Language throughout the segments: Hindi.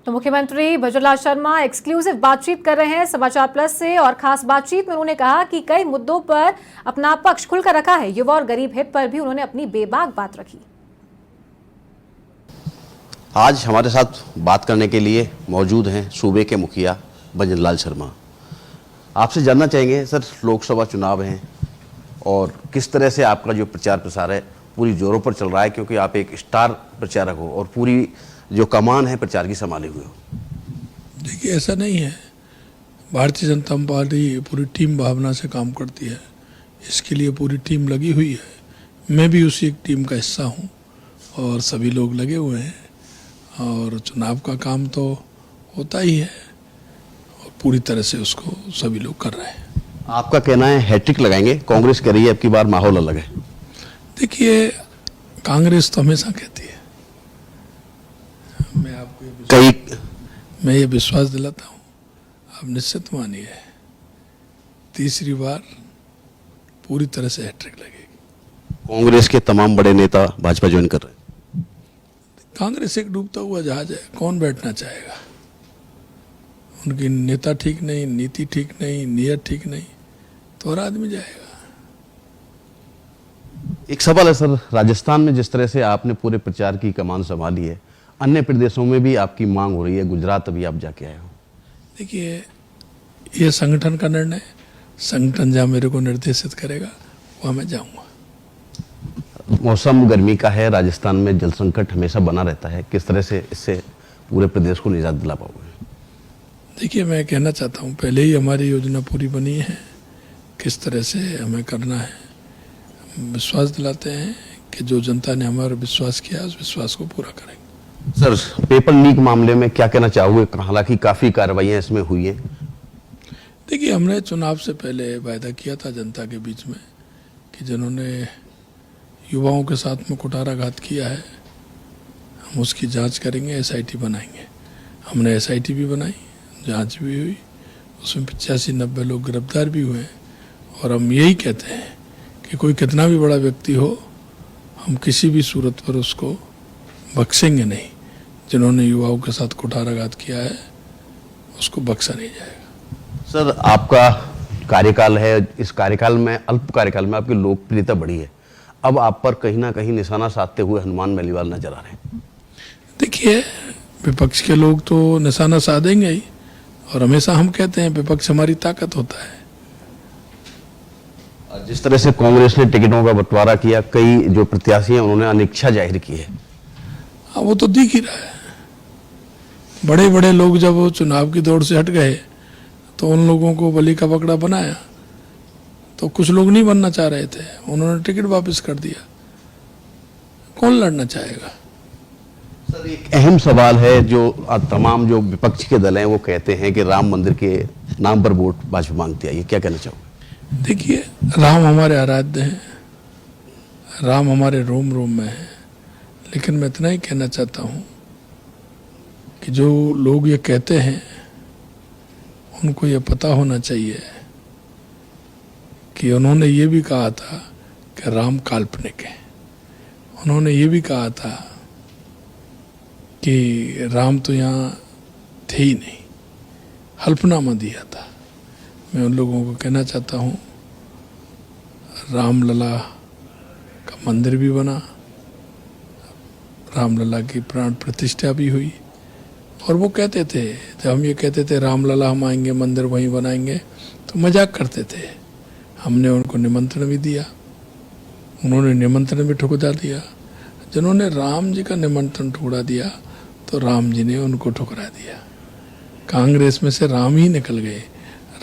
तो मुख्यमंत्री भजनलाल शर्मा एक्सक्लूसिव बातचीत कर रहे हैं समाचार प्लस से और खास बातचीत में उन्होंने कहा कि कई मुद्दों पर अपना पक्ष खुलकर रखा है। युवा और गरीब हित पर भी उन्होंने अपनी बेबाक बात रखी। आज हमारे साथ बात करने के लिए मौजूद हैं सूबे के मुखिया भजनलाल शर्मा। आपसे जानना चाहेंगे सर, लोकसभा चुनाव हैं और किस तरह से आपका जो प्रचार प्रसार है पूरी जोरों पर चल रहा है, क्योंकि आप एक स्टार प्रचारक हो और पूरी जो कमान है प्रचार की संभाले हुए हो। देखिए, ऐसा नहीं है। भारतीय जनता पार्टी पूरी टीम भावना से काम करती है, इसके लिए पूरी टीम लगी हुई है। मैं भी उसी एक टीम का हिस्सा हूँ और सभी लोग लगे हुए हैं और चुनाव का काम तो होता ही है और पूरी तरह से उसको सभी लोग कर रहे हैं। आपका कहना है हैट्रिक लगाएंगे, कांग्रेस कह रही है अब की बार माहौल अलग है। देखिए, कांग्रेस तो हमेशा कहती है, मैं ये विश्वास दिलाता हूँ, आप निश्चित मानिए तीसरी बार पूरी तरह से हैट्रिक लगेगी। कांग्रेस के तमाम बड़े नेता भाजपा ज्वाइन कर रहे हैं। कांग्रेस एक डूबता हुआ जहाज है, कौन बैठना चाहेगा? उनकी नेता ठीक नहीं, नीति ठीक नहीं, नियत ठीक नहीं, तो हर आदमी जाएगा। एक सवाल है सर, राजस्थान में जिस तरह से आपने पूरे प्रचार की कमान संभाली है, अन्य प्रदेशों में भी आपकी मांग हो रही है। गुजरात अभी आप जाके आए हो। देखिए, ये संगठन का निर्णय, संगठन जहाँ मेरे को निर्देशित करेगा वहाँ मैं जाऊँगा। मौसम गर्मी का है, राजस्थान में जल संकट हमेशा बना रहता है, किस तरह से इससे पूरे प्रदेश को निजात दिला पाओगे? देखिए, मैं कहना चाहता हूँ, पहले ही हमारी योजना पूरी बनी है, किस तरह से हमें करना है। विश्वास दिलाते हैं कि जो जनता ने हमारा विश्वास किया उस विश्वास को पूरा करेंगे। सर, पेपर लीक मामले में क्या कहना चाहोगे? हालांकि काफी कार्रवाइयां इसमें हुई है। देखिए, हमने चुनाव से पहले वायदा किया था जनता के बीच में कि जिन्होंने युवाओं के साथ में कुठाराघात किया है हम उसकी जांच करेंगे, एसआईटी बनाएंगे। हमने एसआईटी भी बनाई, जांच भी हुई, उसमें 85-90 लोग गिरफ्तार भी हुए और हम यही कहते हैं कि कोई कितना भी बड़ा व्यक्ति हो, हम किसी भी सूरत पर उसको बख्शेंगे नहीं। जिन्होंने युवाओं के साथ कुठाराघात किया है उसको बख्शा नहीं जाएगा। सर, आपका कार्यकाल है, इस कार्यकाल में, अल्प कार्यकाल में आपकी लोकप्रियता बढ़ी है। अब आप पर कहीं ना कहीं निशाना साधते हुए हनुमान मेलीवाल नजर आ रहे हैं। देखिए, विपक्ष के लोग तो निशाना साधेंगे ही और हमेशा हम कहते हैं विपक्ष हमारी ताकत होता है। जिस तरह से कांग्रेस ने टिकटों का बंटवारा किया, कई जो प्रत्याशी हैं उन्होंने अनिच्छा जाहिर की है। हाँ, वो तो दिख ही रहा है। बड़े बड़े लोग जब वो चुनाव की दौड़ से हट गए तो उन लोगों को बलि का बकरा बनाया। तो कुछ लोग नहीं बनना चाह रहे थे, उन्होंने टिकट वापस कर दिया। कौन लड़ना चाहेगा? सर, एक अहम सवाल है जो तमाम जो विपक्ष के दल हैं वो कहते हैं कि राम मंदिर के नाम पर वोट भाजपा मांगती है, ये क्या कहना चाहोगे? देखिए, राम हमारे आराध्य हैं, राम हमारे रोम रोम में है, लेकिन मैं इतना ही कहना चाहता हूँ कि जो लोग ये कहते हैं उनको ये पता होना चाहिए कि उन्होंने ये भी कहा था कि राम काल्पनिक है। उन्होंने ये भी कहा था कि राम तो यहाँ थे ही नहीं, हल्फनामा दिया था। मैं उन लोगों को कहना चाहता हूँ, रामलला का मंदिर भी बना, रामलला की प्राण प्रतिष्ठा भी हुई और वो कहते थे, जब हम ये कहते थे रामलला हम आएंगे मंदिर वहीं बनाएंगे, तो मजाक करते थे। हमने उनको निमंत्रण भी दिया, उन्होंने निमंत्रण भी ठुकरा दिया। जिन्होंने राम जी का निमंत्रण ठुकरा दिया तो राम जी ने उनको ठुकरा दिया। कांग्रेस में से राम ही निकल गए।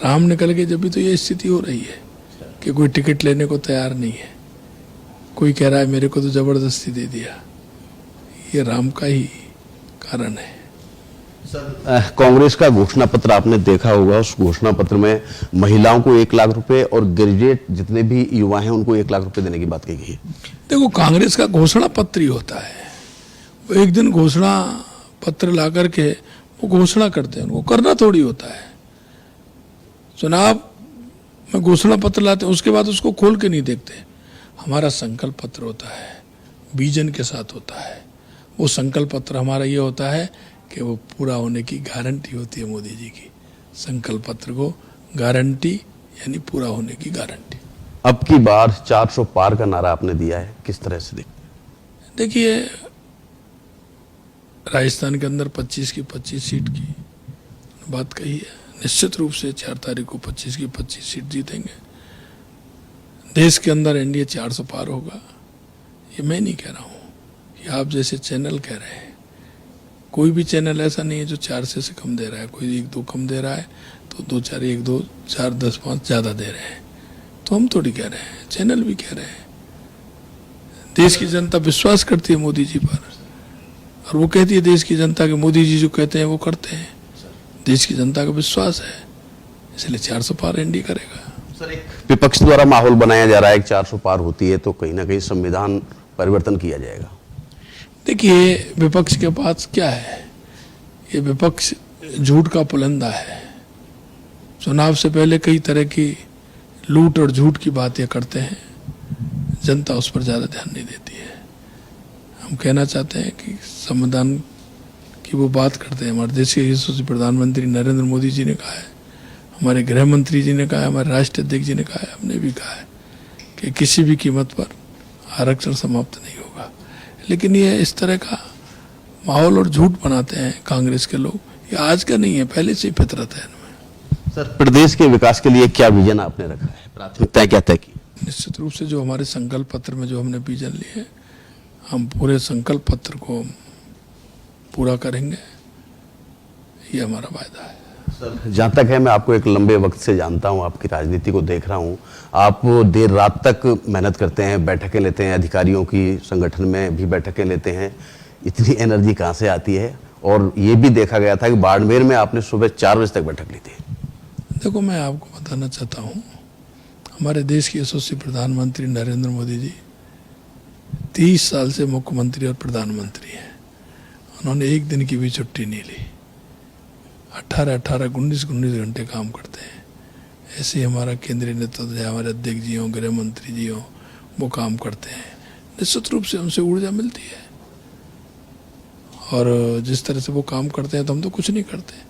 राम निकल गए जब भी तो ये स्थिति हो रही है कि कोई टिकट लेने को तैयार नहीं है, कोई कह रहा है मेरे को तो जबरदस्ती दे दिया। ये राम का ही कारण है। सर, कांग्रेस का घोषणा पत्र आपने देखा होगा, उस घोषणा पत्र में महिलाओं को 1 लाख रुपए और ग्रेजुएट जितने भी युवा हैं उनको 1 लाख रुपए देने की बात कही गई है। देखो, कांग्रेस का घोषणा पत्र ही होता है। वो एक दिन घोषणा पत्र ला करके वो घोषणा करते हैं, उनको करना थोड़ी होता है। चुनाव में घोषणा पत्र लाते हैं, उसके बाद उसको खोल के नहीं देखते। हमारा संकल्प पत्र होता है, विजन के साथ होता है। वो संकल्प पत्र हमारा ये होता है कि वो पूरा होने की गारंटी होती है मोदी जी की। संकल्प पत्र को गारंटी यानी पूरा होने की गारंटी। अब की बार 400 पार का नारा आपने दिया है, किस तरह से देखते हैं? देखिए, राजस्थान के अंदर 25 की 25 सीट की बात कही है। निश्चित रूप से 4 तारीख को 25 की 25 सीट जीतेंगे। देश के अंदर एनडीए 400 पार होगा, ये मैं नहीं कह रहा हूँ, ये आप जैसे चैनल कह रहे हैं। कोई भी चैनल ऐसा नहीं है जो 4 से कम दे रहा है। कोई 1-2 कम दे रहा है तो 2-4 1-2 4 10 5 ज़्यादा दे रहे हैं। तो हम थोड़ी कह रहे हैं, चैनल भी कह रहे हैं। देश की जनता विश्वास करती है मोदी जी पर, और वो कहती है देश की जनता के मोदी जी जो कहते हैं वो करते हैं। देश की जनता का विश्वास है, इसलिए 400 पार एनडीए करेगा। सर, एक विपक्ष द्वारा माहौल बनाया जा रहा है कि 400 पार होती है तो कहीं ना कहीं संविधान परिवर्तन किया जाएगा। देखिए, विपक्ष के पास क्या है? ये विपक्ष झूठ का पुलंदा है। चुनाव से पहले कई तरह की लूट और झूठ की बातें करते हैं, जनता उस पर ज़्यादा ध्यान नहीं देती है। हम कहना चाहते हैं कि संविधान की वो बात करते हैं। हमारे देश के यशस्वी प्रधानमंत्री नरेंद्र मोदी जी ने कहा है, हमारे गृह मंत्री जी ने कहा है, हमारे राष्ट्रीय अध्यक्ष जी ने कहा है, हमने भी कहा है कि किसी भी कीमत पर आरक्षण समाप्त नहीं होगा। लेकिन ये इस तरह का माहौल और झूठ बनाते हैं कांग्रेस के लोग। ये आज का नहीं है, पहले से ही फितरत है इनमें। सर, प्रदेश के विकास के लिए क्या विजन आपने रखा है, प्राथमिकताएं क्या तय की? निश्चित रूप से जो हमारे संकल्प पत्र में जो हमने विजन लिए हैं, हम पूरे संकल्प पत्र को पूरा करेंगे, ये हमारा वायदा है। सर, जहाँ तक है, मैं आपको एक लंबे वक्त से जानता हूँ, आपकी राजनीति को देख रहा हूँ। आप देर रात तक मेहनत करते हैं, बैठकें लेते हैं, अधिकारियों की संगठन में भी बैठकें लेते हैं। इतनी एनर्जी कहाँ से आती है? और ये भी देखा गया था कि बाड़मेर में आपने सुबह 4 बजे तक बैठक ली थी। देखो, मैं आपको बताना चाहता हूँ, हमारे देश के यशस्वी प्रधानमंत्री नरेंद्र मोदी जी 30 साल से मुख्यमंत्री और प्रधानमंत्री हैं। उन्होंने एक दिन की भी छुट्टी नहीं ली। 18-18, 19-19 घंटे काम करते हैं। ऐसे ही हमारा केंद्रीय नेतृत्व है, हमारे अध्यक्ष जी हों, गृह मंत्री जी हों, वो काम करते हैं। निश्चित रूप से हमसे ऊर्जा मिलती है, और जिस तरह से वो काम करते हैं तो हम तो कुछ नहीं करते।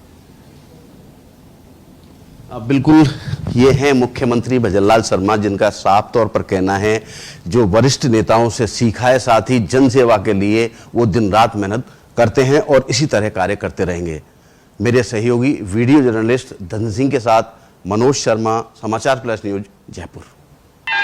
बिल्कुल, ये हैं मुख्यमंत्री भजनलाल शर्मा, जिनका साफ तौर पर कहना है जो वरिष्ठ नेताओं से सीखा है, साथ ही जन सेवा के लिए वो दिन रात मेहनत करते हैं और इसी तरह कार्य करते रहेंगे। मेरे सहयोगी वीडियो जर्नलिस्ट धन सिंह के साथ मनोज शर्मा, समाचार प्लस न्यूज, जयपुर।